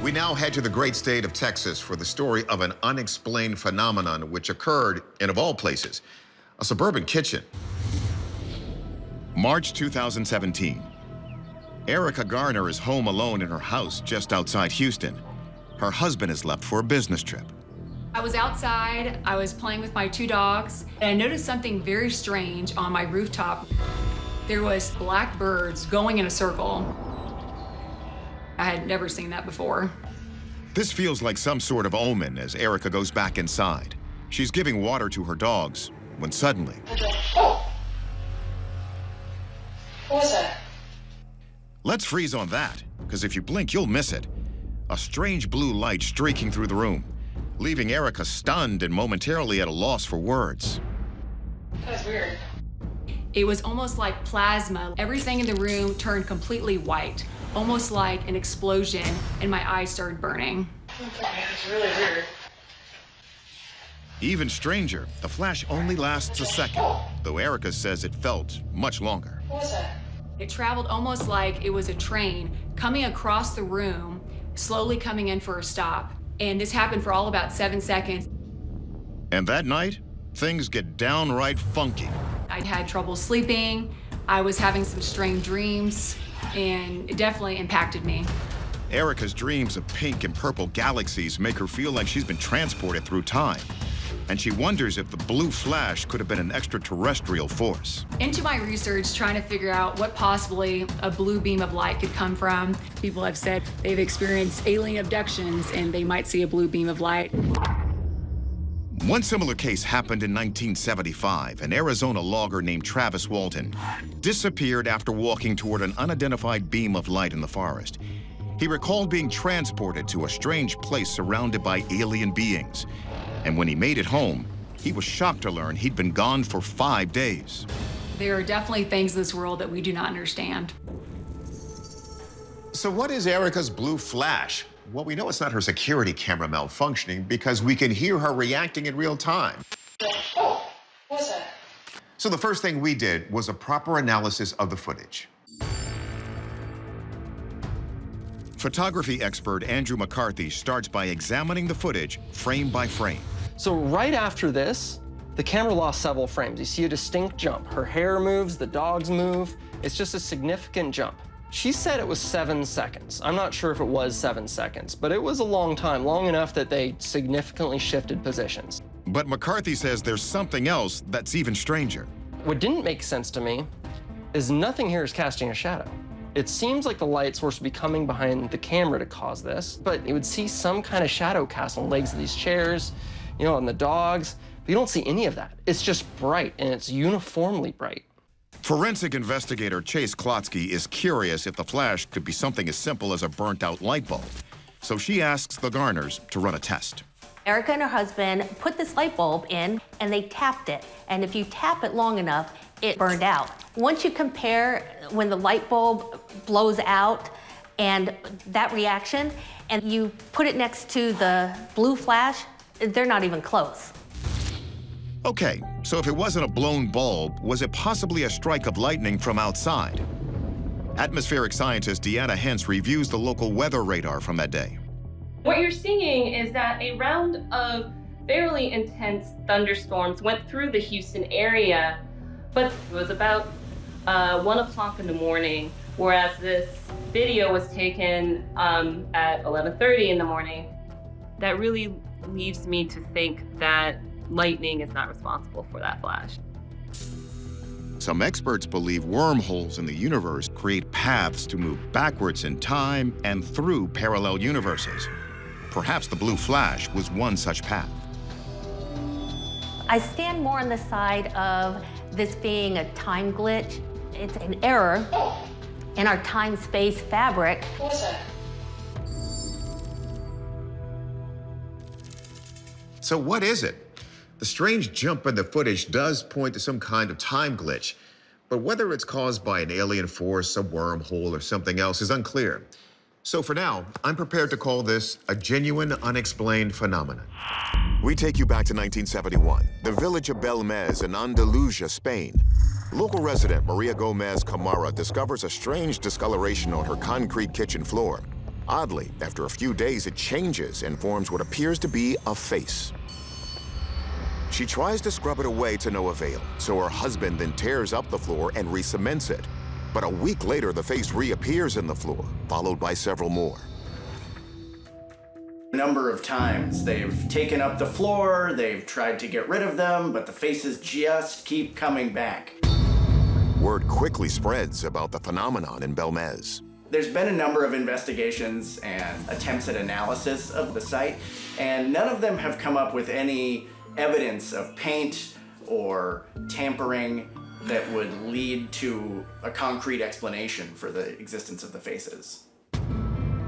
We now head to the great state of Texas for the story of an unexplained phenomenon which occurred in, of all places, a suburban kitchen. March 2017. Erica Garner is home alone in her house just outside Houston. Her husband has left for a business trip. I was outside, I was playing with my two dogs, and I noticed something very strange on my rooftop. There was black birds going in a circle. I had never seen that before. This feels like some sort of omen as Erica goes back inside. She's giving water to her dogs when suddenly... Oh! What was that? Let's freeze on that, because if you blink, you'll miss it. A strange blue light streaking through the room, leaving Erica stunned and momentarily at a loss for words. That was weird. It was almost like plasma. Everything in the room turned completely white, almost like an explosion, and my eyes started burning. Okay, it's really weird. Even stranger, the flash only lasts a second, though Erica says it felt much longer. What was that? It traveled almost like it was a train coming across the room, slowly coming in for a stop. And this happened for all about 7 seconds. And that night, things get downright funky. I had trouble sleeping, I was having some strange dreams, and it definitely impacted me. Erica's dreams of pink and purple galaxies make her feel like she's been transported through time. And she wonders if the blue flash could have been an extraterrestrial force. Into my research, trying to figure out what possibly a blue beam of light could come from. People have said they've experienced alien abductions and they might see a blue beam of light. One similar case happened in 1975. An Arizona logger named Travis Walton disappeared after walking toward an unidentified beam of light in the forest. He recalled being transported to a strange place surrounded by alien beings. And when he made it home, he was shocked to learn he'd been gone for 5 days. There are definitely things in this world that we do not understand. So what is Erica's blue flash? Well, we know it's not her security camera malfunctioning because we can hear her reacting in real time. Oh, what was that? So the first thing we did was a proper analysis of the footage. Photography expert Andrew McCarthy starts by examining the footage frame by frame. So right after this, the camera lost several frames. You see a distinct jump. Her hair moves, the dogs move. It's just a significant jump. She said it was 7 seconds. I'm not sure if it was 7 seconds, but it was a long time, long enough that they significantly shifted positions. But McCarthy says there's something else that's even stranger. What didn't make sense to me is nothing here is casting a shadow. It seems like the light source would be coming behind the camera to cause this, but you would see some kind of shadow cast on the legs of these chairs, you know, on the dogs. But you don't see any of that. It's just bright, and it's uniformly bright. Forensic investigator Chase Klotsky is curious if the flash could be something as simple as a burnt-out light bulb. So she asks the Garners to run a test. Erica and her husband put this light bulb in, and they tapped it. And if you tap it long enough, it burned out. Once you compare when the light bulb blows out and that reaction, and you put it next to the blue flash, they're not even close. Okay, so if it wasn't a blown bulb, was it possibly a strike of lightning from outside? Atmospheric scientist Deanna Hentz reviews the local weather radar from that day. What you're seeing is that a round of fairly intense thunderstorms went through the Houston area, but it was about 1 o'clock in the morning, whereas this video was taken at 11:30 in the morning. That really leads me to think that lightning is not responsible for that flash. Some experts believe wormholes in the universe create paths to move backwards in time and through parallel universes. Perhaps the blue flash was one such path. I stand more on the side of this being a time glitch. It's an error in our time-space fabric. What was that? So what is it? The strange jump in the footage does point to some kind of time glitch, but whether it's caused by an alien force, a wormhole, or something else is unclear. So for now, I'm prepared to call this a genuine, unexplained phenomenon. We take you back to 1971, the village of Belmez in Andalusia, Spain. Local resident Maria Gomez Camara discovers a strange discoloration on her concrete kitchen floor. Oddly, after a few days, it changes and forms what appears to be a face. She tries to scrub it away to no avail, so her husband then tears up the floor and re-cements it. But a week later, the face reappears in the floor, followed by several more. A number of times they've taken up the floor, they've tried to get rid of them, but the faces just keep coming back. Word quickly spreads about the phenomenon in Belmez. There's been a number of investigations and attempts at analysis of the site, and none of them have come up with any evidence of paint or tampering that would lead to a concrete explanation for the existence of the faces.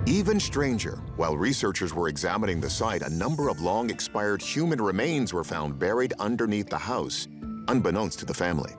Even stranger, while researchers were examining the site, a number of long-expired human remains were found buried underneath the house, unbeknownst to the family.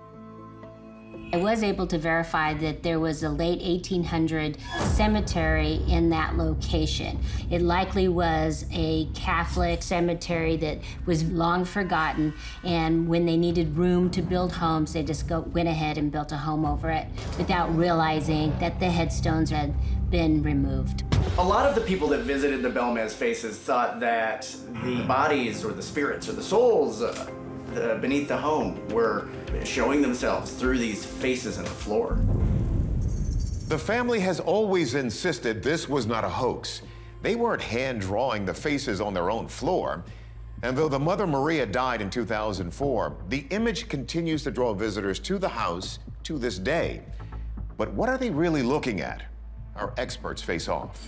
I was able to verify that there was a late 1800 cemetery in that location. It likely was a Catholic cemetery that was long forgotten, and when they needed room to build homes, they just went ahead and built a home over it without realizing that the headstones had been removed. A lot of the people that visited the Belmez faces thought that the bodies or the spirits or the souls beneath the home were showing themselves through these faces in the floor. The family has always insisted this was not a hoax. They weren't hand-drawing the faces on their own floor. And though the mother Maria died in 2004, the image continues to draw visitors to the house to this day. But what are they really looking at? Our experts face off.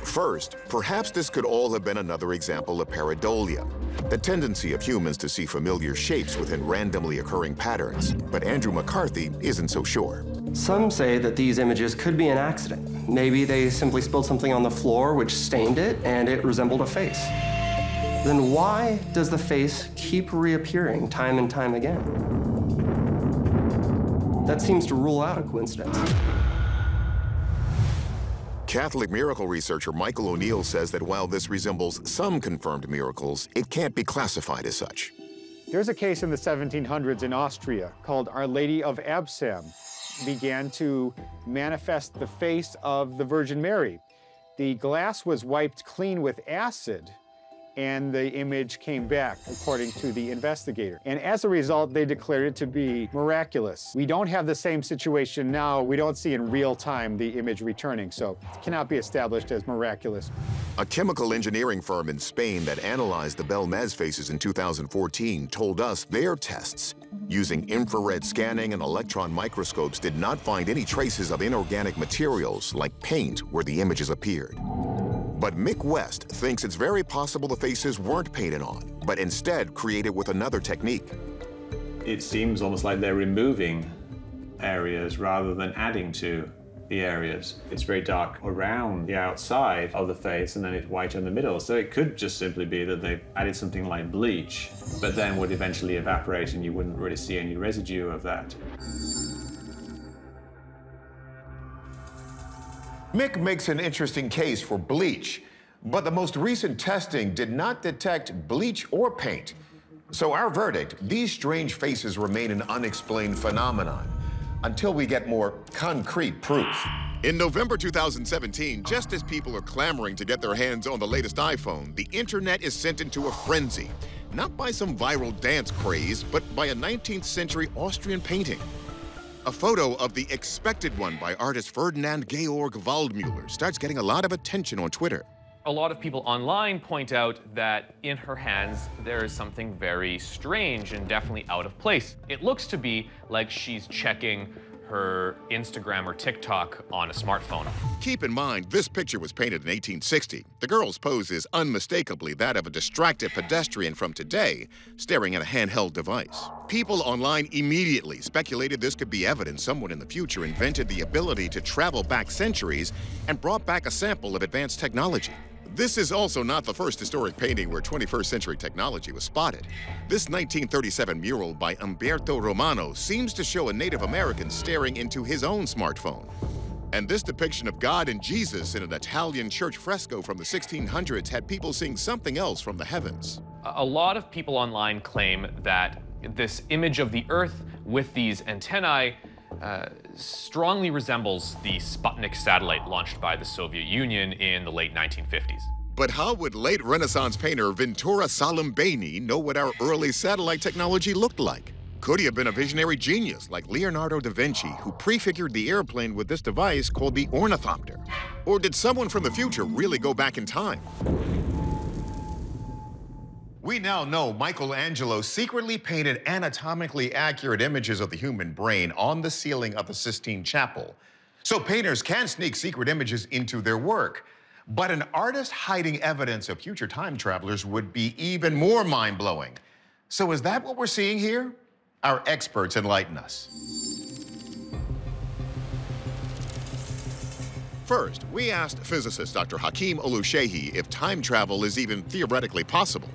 First, perhaps this could all have been another example of pareidolia, the tendency of humans to see familiar shapes within randomly occurring patterns. But Andrew McCarthy isn't so sure. Some say that these images could be an accident. Maybe they simply spilled something on the floor which stained it and it resembled a face. Then why does the face keep reappearing time and time again? That seems to rule out a coincidence. Catholic miracle researcher Michael O'Neill says that while this resembles some confirmed miracles, it can't be classified as such. There's a case in the 1700s in Austria called Our Lady of Absam. Began to manifest the face of the Virgin Mary. The glass was wiped clean with acid, and the image came back, according to the investigator. And as a result, they declared it to be miraculous. We don't have the same situation now. We don't see in real time the image returning, so it cannot be established as miraculous. A chemical engineering firm in Spain that analyzed the Belmez faces in 2014 told us their tests using infrared scanning and electron microscopes did not find any traces of inorganic materials like paint where the images appeared. But Mick West thinks it's very possible the faces weren't painted on, but instead created with another technique. It seems almost like they're removing areas rather than adding to the areas. It's very dark around the outside of the face and then it's white in the middle. So it could just simply be that they've added something like bleach, but then would eventually evaporate and you wouldn't really see any residue of that. Mick makes an interesting case for bleach, but the most recent testing did not detect bleach or paint. So our verdict, these strange faces remain an unexplained phenomenon until we get more concrete proof. In November 2017, just as people are clamoring to get their hands on the latest iPhone, the internet is sent into a frenzy, not by some viral dance craze, but by a 19th century Austrian painting. A photo of the expected one by artist Ferdinand Georg Waldmüller starts getting a lot of attention on Twitter. A lot of people online point out that in her hands there is something very strange and definitely out of place. It looks to be like she's checking her Instagram or TikTok on a smartphone. Keep in mind, this picture was painted in 1860. The girl's pose is unmistakably that of a distracted pedestrian from today, staring at a handheld device. People online immediately speculated this could be evidence someone in the future invented the ability to travel back centuries and brought back a sample of advanced technology. This is also not the first historic painting where 21st century technology was spotted. This 1937 mural by Umberto Romano seems to show a Native American staring into his own smartphone. And this depiction of God and Jesus in an Italian church fresco from the 1600s had people seeing something else from the heavens. A lot of people online claim that this image of the Earth with these antennae strongly resembles the Sputnik satellite launched by the Soviet Union in the late 1950s. But how would late Renaissance painter Ventura Salimbeni know what our early satellite technology looked like? Could he have been a visionary genius like Leonardo da Vinci, who prefigured the airplane with this device called the ornithopter? Or did someone from the future really go back in time? We now know Michelangelo secretly painted anatomically accurate images of the human brain on the ceiling of the Sistine Chapel. So painters can sneak secret images into their work. But an artist hiding evidence of future time travelers would be even more mind-blowing. So is that what we're seeing here? Our experts enlighten us. First, we asked physicist Dr. Hakeem Oluseyi if time travel is even theoretically possible.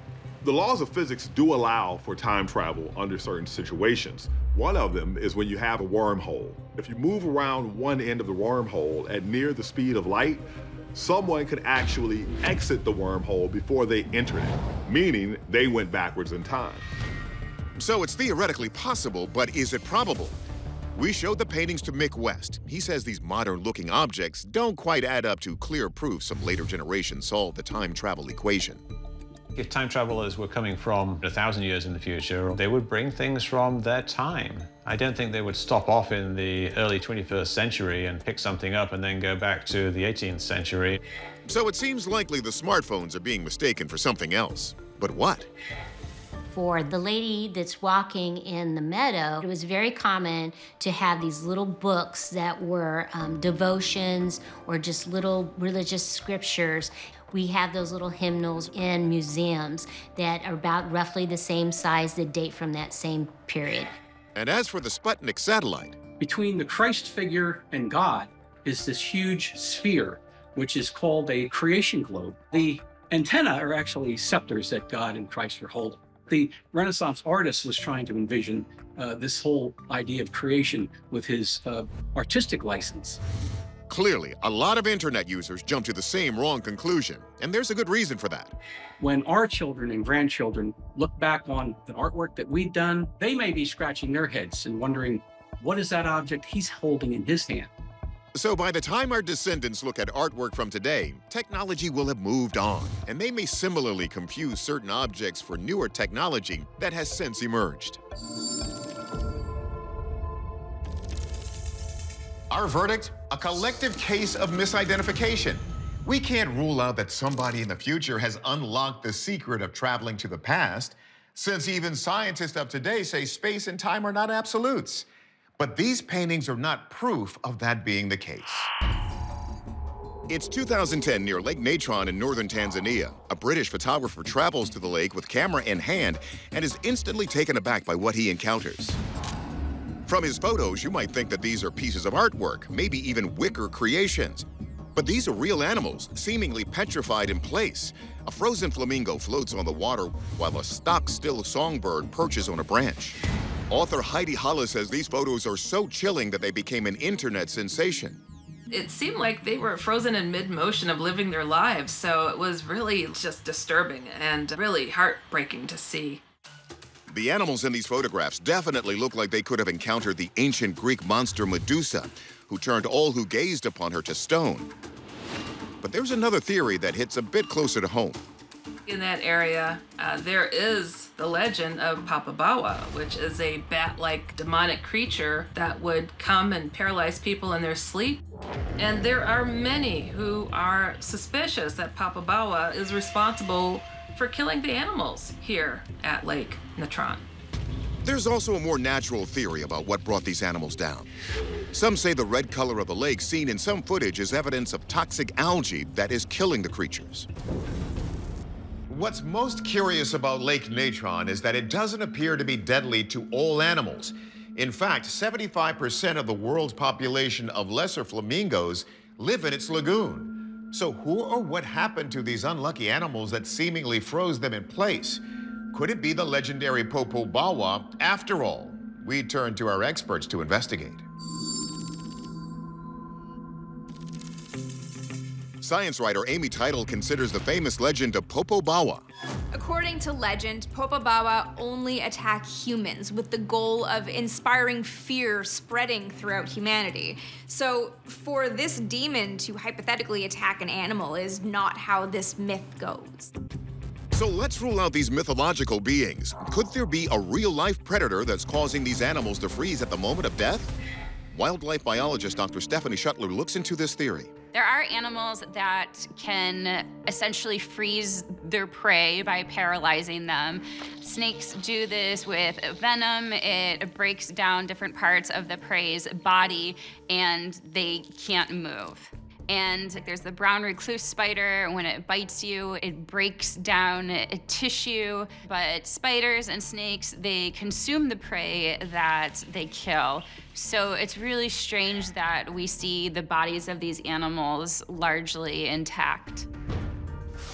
The laws of physics do allow for time travel under certain situations. One of them is when you have a wormhole. If you move around one end of the wormhole at near the speed of light, someone could actually exit the wormhole before they entered it, meaning they went backwards in time. So it's theoretically possible, but is it probable? We showed the paintings to Mick West. He says these modern-looking objects don't quite add up to clear proof some later generations solved the time travel equation. If time travelers were coming from 1,000 years in the future, they would bring things from their time. I don't think they would stop off in the early 21st century and pick something up and then go back to the 18th century. So it seems likely the smartphones are being mistaken for something else. But what? For the lady that's walking in the meadow, it was very common to have these little books that were devotions or just little religious scriptures. We have those little hymnals in museums that are about roughly the same size that date from that same period. And as for the Sputnik satellite, between the Christ figure and God is this huge sphere, which is called a creation globe. The antennae are actually scepters that God and Christ are holding. The Renaissance artist was trying to envision this whole idea of creation with his artistic license. Clearly, a lot of internet users jump to the same wrong conclusion, and there's a good reason for that. When our children and grandchildren look back on the artwork that we've done, they may be scratching their heads and wondering, what is that object he's holding in his hand? So by the time our descendants look at artwork from today, technology will have moved on, and they may similarly confuse certain objects for newer technology that has since emerged. Our verdict? A collective case of misidentification. We can't rule out that somebody in the future has unlocked the secret of traveling to the past, since even scientists of today say space and time are not absolutes. But these paintings are not proof of that being the case. It's 2010 near Lake Natron in northern Tanzania. A British photographer travels to the lake with camera in hand and is instantly taken aback by what he encounters. From his photos, you might think that these are pieces of artwork, maybe even wicker creations. But these are real animals, seemingly petrified in place. A frozen flamingo floats on the water while a stock-still songbird perches on a branch. Author Heidi Halle says these photos are so chilling that they became an internet sensation. It seemed like they were frozen in mid-motion of living their lives, so it was really just disturbing and really heartbreaking to see. The animals in these photographs definitely look like they could have encountered the ancient Greek monster Medusa, who turned all who gazed upon her to stone. But there's another theory that hits a bit closer to home. In that area, there is the legend of Papabawa, which is a bat-like demonic creature that would come and paralyze people in their sleep. And there are many who are suspicious that Papabawa is responsible for killing the animals here at Lake Natron. There's also a more natural theory about what brought these animals down. Some say the red color of the lake seen in some footage is evidence of toxic algae that is killing the creatures. What's most curious about Lake Natron is that it doesn't appear to be deadly to all animals. In fact, 75% of the world's population of lesser flamingos live in its lagoon. So who or what happened to these unlucky animals that seemingly froze them in place? Could it be the legendary Popobawa after all? We turn to our experts to investigate. Science writer Amy Teitel considers the famous legend of Popobawa According to legend, Popobawa only attack humans with the goal of inspiring fear spreading throughout humanity. So for this demon to hypothetically attack an animal is not how this myth goes. So let's rule out these mythological beings. Could there be a real-life predator that's causing these animals to freeze at the moment of death? Wildlife biologist Dr. Stephanie Schuttler looks into this theory. There are animals that can essentially freeze their prey by paralyzing them. Snakes do this with venom. It breaks down different parts of the prey's body and they can't move. And there's the brown recluse spider. When it bites you, it breaks down tissue. But spiders and snakes, they consume the prey that they kill. So it's really strange that we see the bodies of these animals largely intact.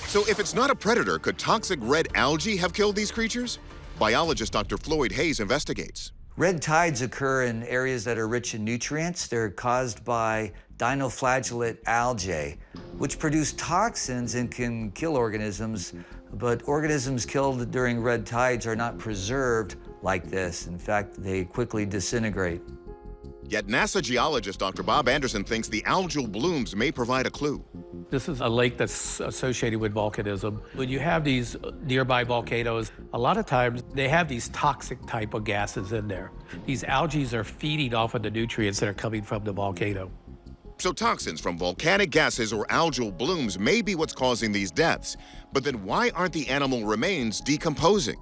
So if it's not a predator, could toxic red algae have killed these creatures? Biologist Dr. Floyd Hayes investigates. Red tides occur in areas that are rich in nutrients. They're caused by dinoflagellate algae, which produce toxins and can kill organisms, but organisms killed during red tides are not preserved like this. In fact, they quickly disintegrate. Yet NASA geologist Dr. Bob Anderson thinks the algal blooms may provide a clue. This is a lake that's associated with volcanism. When you have these nearby volcanoes, a lot of times they have these toxic type of gases in there. These algae are feeding off of the nutrients that are coming from the volcano. So toxins from volcanic gases or algal blooms may be what's causing these deaths. But then why aren't the animal remains decomposing?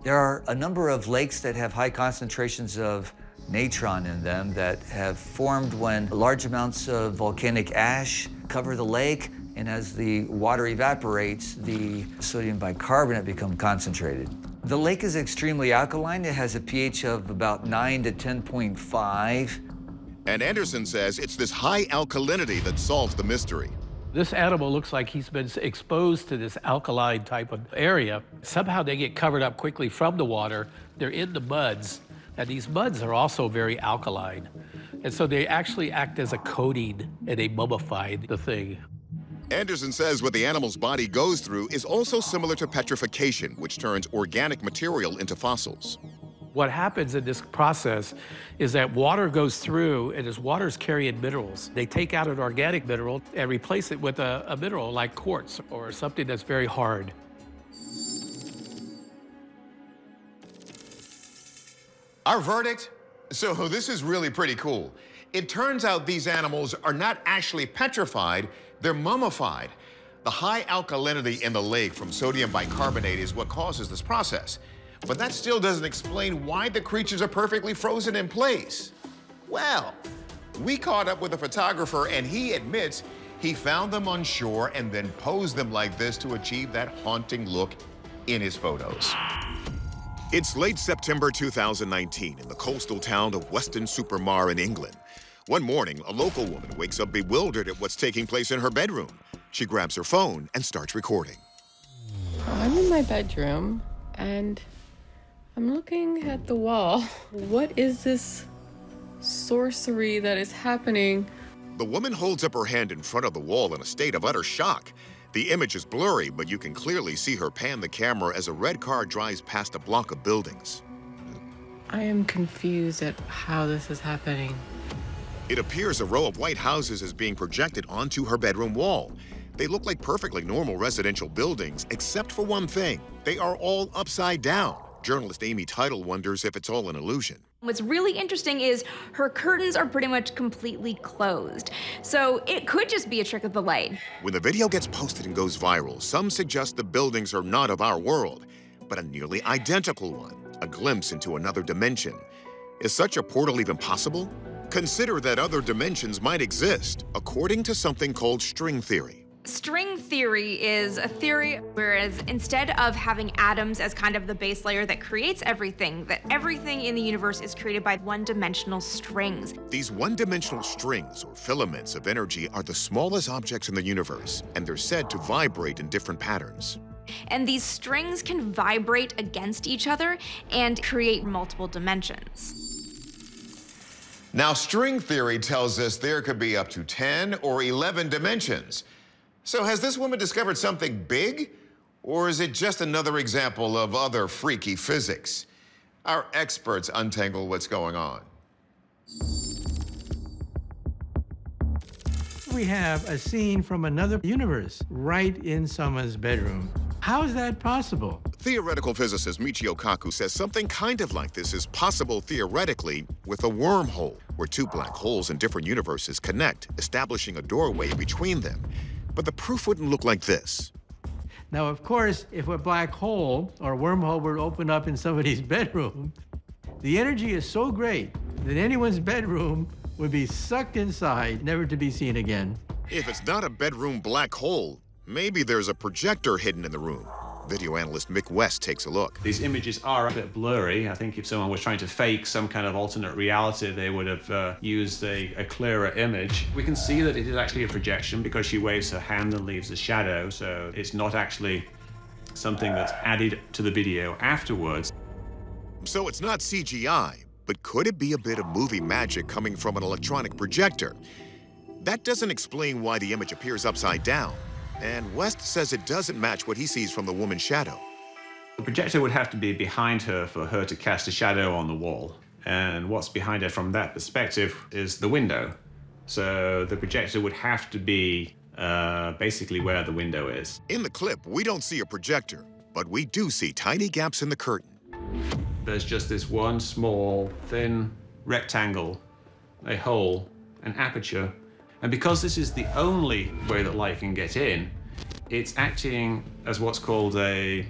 There are a number of lakes that have high concentrations of natron in them that have formed when large amounts of volcanic ash cover the lake, and as the water evaporates, the sodium bicarbonate becomes concentrated. The lake is extremely alkaline. It has a pH of about 9 to 10.5. And Anderson says it's this high alkalinity that solves the mystery. This animal looks like he's been exposed to this alkaline type of area. Somehow they get covered up quickly from the water. They're in the muds, and these muds are also very alkaline. And so they actually act as a coating, and they mummify the thing. Anderson says what the animal's body goes through is also similar to petrification, which turns organic material into fossils. What happens in this process is that water goes through, and as water is carrying minerals, they take out an organic mineral and replace it with a mineral like quartz or something that's very hard. Our verdict? So this is really pretty cool. It turns out these animals are not actually petrified, they're mummified. The high alkalinity in the lake from sodium bicarbonate is what causes this process. But that still doesn't explain why the creatures are perfectly frozen in place. Well, we caught up with a photographer and he admits he found them on shore and then posed them like this to achieve that haunting look in his photos. It's late September 2019 in the coastal town of Weston-super-Mare in England. One morning, a local woman wakes up bewildered at what's taking place in her bedroom. She grabs her phone and starts recording. I'm in my bedroom and I'm looking at the wall. What is this sorcery that is happening? The woman holds up her hand in front of the wall in a state of utter shock. The image is blurry, but you can clearly see her pan the camera as a red car drives past a block of buildings. I am confused at how this is happening. It appears a row of white houses is being projected onto her bedroom wall. They look like perfectly normal residential buildings, except for one thing. They are all upside down. Journalist Amy Title wonders if it's all an illusion. What's really interesting is her curtains are pretty much completely closed. So it could just be a trick of the light. When the video gets posted and goes viral, some suggest the buildings are not of our world, but a nearly identical one, a glimpse into another dimension. Is such a portal even possible? Consider that other dimensions might exist, according to something called string theory. String theory is a theory whereas instead of having atoms as kind of the base layer that creates everything, that everything in the universe is created by one-dimensional strings. These one-dimensional strings, or filaments of energy, are the smallest objects in the universe, and they're said to vibrate in different patterns. And these strings can vibrate against each other and create multiple dimensions. Now, string theory tells us there could be up to 10 or 11 dimensions. So has this woman discovered something big? Or is it just another example of other freaky physics? Our experts untangle what's going on. We have a scene from another universe right in someone's bedroom. How is that possible? Theoretical physicist Michio Kaku says something kind of like this is possible theoretically with a wormhole, where two black holes in different universes connect, establishing a doorway between them. But the proof wouldn't look like this. Now, of course, if a black hole or wormhole were to open up in somebody's bedroom, the energy is so great that anyone's bedroom would be sucked inside, never to be seen again. If it's not a bedroom black hole, maybe there's a projector hidden in the room. Video analyst Mick West takes a look. These images are a bit blurry. I think if someone was trying to fake some kind of alternate reality, they would have used a clearer image. We can see that it is actually a projection because she waves her hand and leaves a shadow, so it's not actually something that's added to the video afterwards. So it's not CGI, but could it be a bit of movie magic coming from an electronic projector? That doesn't explain why the image appears upside down. And West says it doesn't match what he sees from the woman's shadow. The projector would have to be behind her for her to cast a shadow on the wall. And what's behind her from that perspective is the window. So the projector would have to be basically where the window is. In the clip, we don't see a projector, but we do see tiny gaps in the curtain. There's just this one small, thin rectangle, a hole, an aperture. And because this is the only way that light can get in, it's acting as what's called a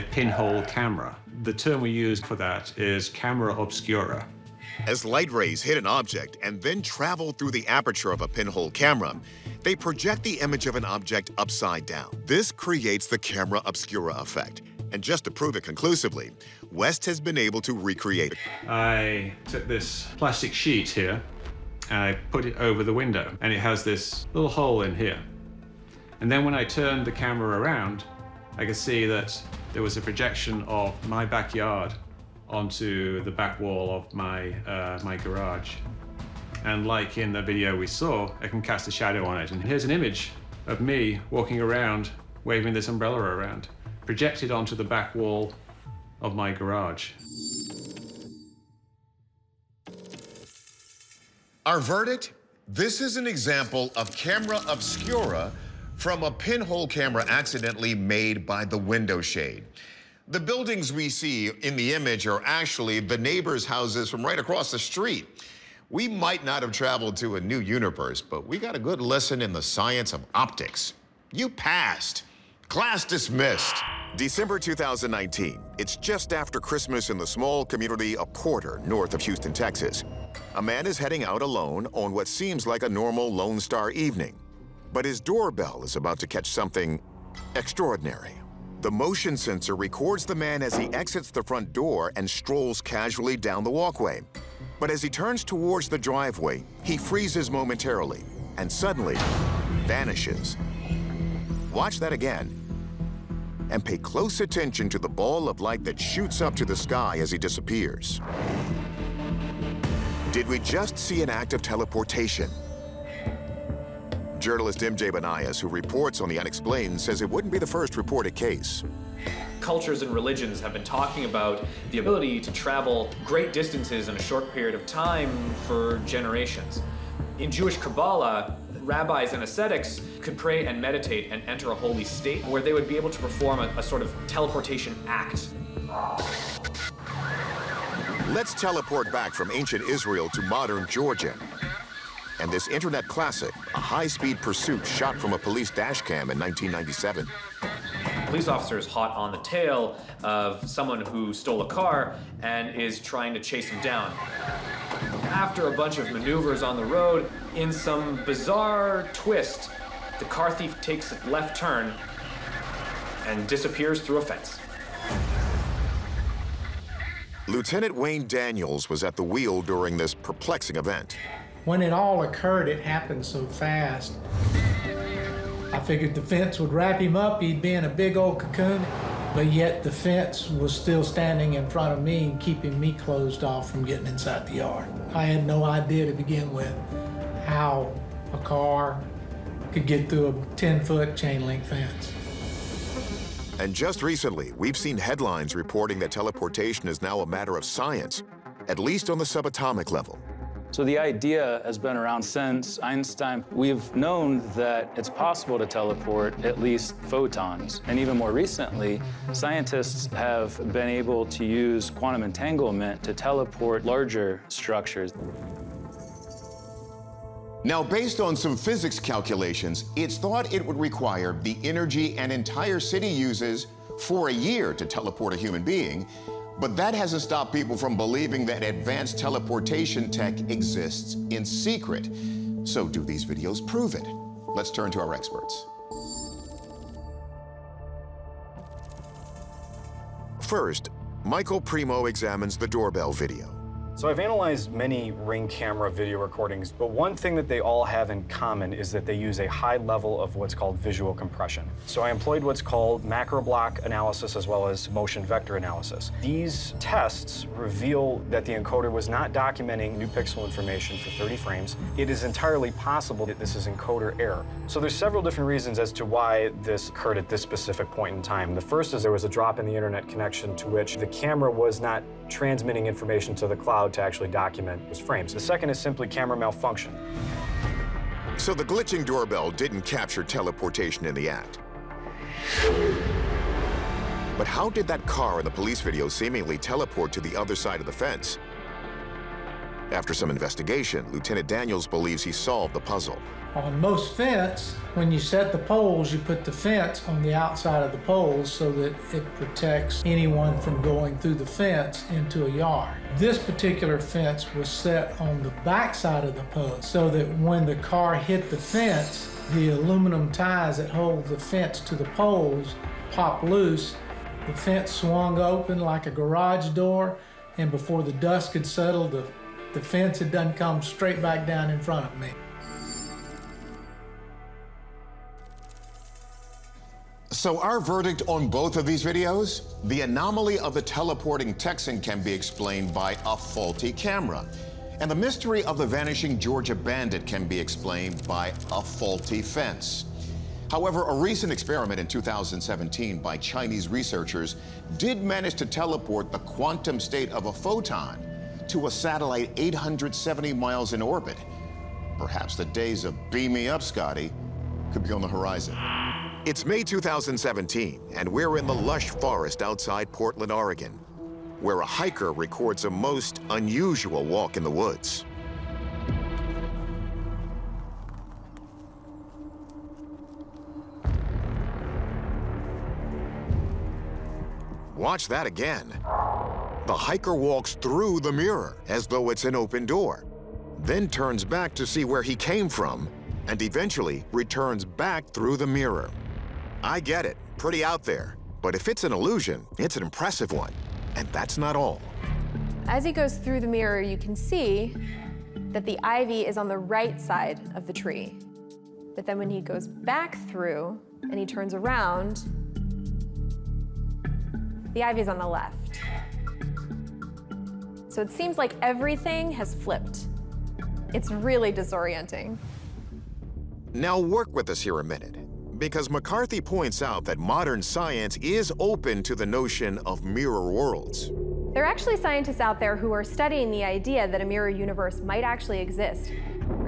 pinhole camera. The term we use for that is camera obscura. As light rays hit an object and then travel through the aperture of a pinhole camera, they project the image of an object upside down. This creates the camera obscura effect. And just to prove it conclusively, West has been able to recreate it. I took this plastic sheet here, and I put it over the window, and it has this little hole in here. And then when I turned the camera around, I could see that there was a projection of my backyard onto the back wall of my garage. And like in the video we saw, I can cast a shadow on it. And here's an image of me walking around, waving this umbrella around, projected onto the back wall of my garage. Our verdict? This is an example of camera obscura from a pinhole camera accidentally made by the window shade. The buildings we see in the image are actually the neighbors' houses from right across the street. We might not have traveled to a new universe, but we got a good lesson in the science of optics. You passed. Class dismissed. December 2019. It's just after Christmas in the small community of Porter, north of Houston, Texas. A man is heading out alone on what seems like a normal Lone Star evening. But his doorbell is about to catch something extraordinary. The motion sensor records the man as he exits the front door and strolls casually down the walkway. But as he turns towards the driveway, he freezes momentarily and suddenly vanishes. Watch that again and pay close attention to the ball of light that shoots up to the sky as he disappears. Did we just see an act of teleportation? Journalist MJ Banias, who reports on the unexplained, says it wouldn't be the first reported case. Cultures and religions have been talking about the ability to travel great distances in a short period of time for generations. In Jewish Kabbalah, rabbis and ascetics could pray and meditate and enter a holy state where they would be able to perform a sort of teleportation act. Let's teleport back from ancient Israel to modern Georgia. And this internet classic, a high-speed pursuit shot from a police dash cam in 1997. Police officer is hot on the tail of someone who stole a car and is trying to chase him down. After a bunch of maneuvers on the road, in some bizarre twist, the car thief takes a left turn and disappears through a fence. Lieutenant Wayne Daniels was at the wheel during this perplexing event. When it all occurred, it happened so fast. I figured the fence would wrap him up, he'd be in a big old cocoon, but yet the fence was still standing in front of me and keeping me closed off from getting inside the yard. I had no idea to begin with how a car could get through a 10-foot chain link fence. And just recently, we've seen headlines reporting that teleportation is now a matter of science, at least on the subatomic level. So the idea has been around since Einstein. We've known that it's possible to teleport at least photons. And even more recently, scientists have been able to use quantum entanglement to teleport larger structures. Now, based on some physics calculations, it's thought it would require the energy an entire city uses for a year to teleport a human being. But that hasn't stopped people from believing that advanced teleportation tech exists in secret. So do these videos prove it? Let's turn to our experts. First, Michael Primo examines the doorbell video. So I've analyzed many Ring camera video recordings, but one thing that they all have in common is that they use a high level of what's called visual compression. So I employed what's called macro block analysis as well as motion vector analysis. These tests reveal that the encoder was not documenting new pixel information for 30 frames. It is entirely possible that this is encoder error. So there's several different reasons as to why this occurred at this specific point in time. The first is there was a drop in the internet connection to which the camera was not transmitting information to the cloud to actually document those frames. The second is simply camera malfunction. So the glitching doorbell didn't capture teleportation in the act. But how did that car in the police video seemingly teleport to the other side of the fence? After some investigation, Lieutenant Daniels believes he solved the puzzle. On most fence, when you set the poles, you put the fence on the outside of the poles so that it protects anyone from going through the fence into a yard. This particular fence was set on the back side of the post so that when the car hit the fence, the aluminum ties that hold the fence to the poles popped loose. The fence swung open like a garage door, and before the dust could settle, the fence had done come straight back down in front of me. So our verdict on both of these videos? The anomaly of the teleporting Texan can be explained by a faulty camera. And the mystery of the vanishing Georgia bandit can be explained by a faulty fence. However, a recent experiment in 2017 by Chinese researchers did manage to teleport the quantum state of a photon to a satellite 870 miles in orbit. Perhaps the days of beam me up, Scotty, could be on the horizon. It's May 2017, and we're in the lush forest outside Portland, Oregon, where a hiker records a most unusual walk in the woods. Watch that again. The hiker walks through the mirror as though it's an open door, then turns back to see where he came from, and eventually returns back through the mirror. I get it, pretty out there, but if it's an illusion, it's an impressive one, and that's not all. As he goes through the mirror, you can see that the ivy is on the right side of the tree. But then when he goes back through and he turns around, the ivy is on the left. So it seems like everything has flipped. It's really disorienting. Now work with us here a minute, because McCarthy points out that modern science is open to the notion of mirror worlds. There are actually scientists out there who are studying the idea that a mirror universe might actually exist.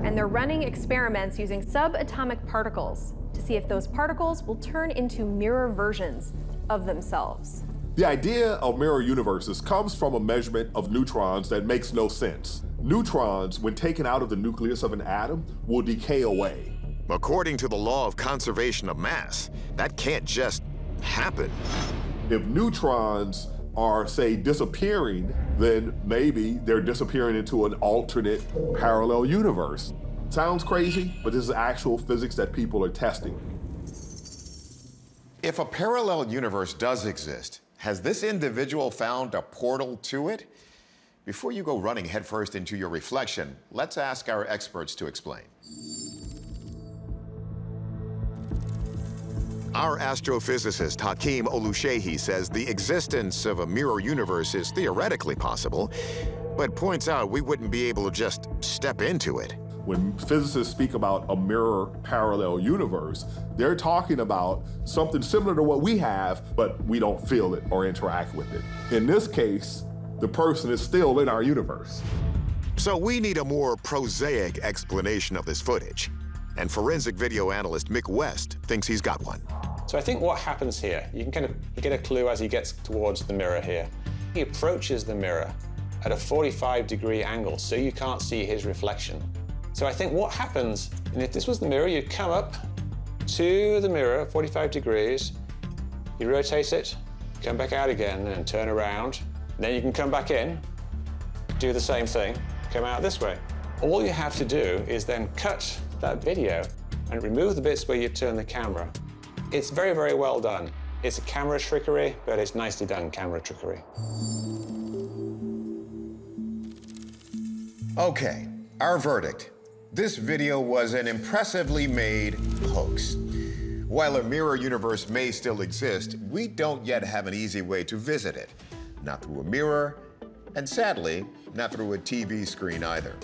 And they're running experiments using subatomic particles to see if those particles will turn into mirror versions of themselves. The idea of mirror universes comes from a measurement of neutrons that makes no sense. Neutrons, when taken out of the nucleus of an atom, will decay away. According to the law of conservation of mass, that can't just happen. If neutrons are, say, disappearing, then maybe they're disappearing into an alternate parallel universe. Sounds crazy, but this is actual physics that people are testing. If a parallel universe does exist, has this individual found a portal to it? Before you go running headfirst into your reflection, let's ask our experts to explain. Our astrophysicist Hakeem Oluseyi says the existence of a mirror universe is theoretically possible, but points out we wouldn't be able to just step into it. When physicists speak about a mirror parallel universe, they're talking about something similar to what we have, but we don't feel it or interact with it. In this case, the person is still in our universe. So we need a more prosaic explanation of this footage. And forensic video analyst Mick West thinks he's got one. So I think what happens here, you get a clue as he gets towards the mirror here. He approaches the mirror at a 45-degree angle, so you can't see his reflection. So I think what happens, and if this was the mirror, you'd come up to the mirror, 45 degrees, you rotate it, come back out again, and turn around. And then you can come back in, do the same thing, come out this way. All you have to do is then cut that video and remove the bits where you turn the camera. It's very, very well done. It's a camera trickery, but it's nicely done camera trickery. Okay, our verdict. This video was an impressively made hoax. While a mirror universe may still exist, we don't yet have an easy way to visit it. Not through a mirror, and sadly, not through a TV screen either.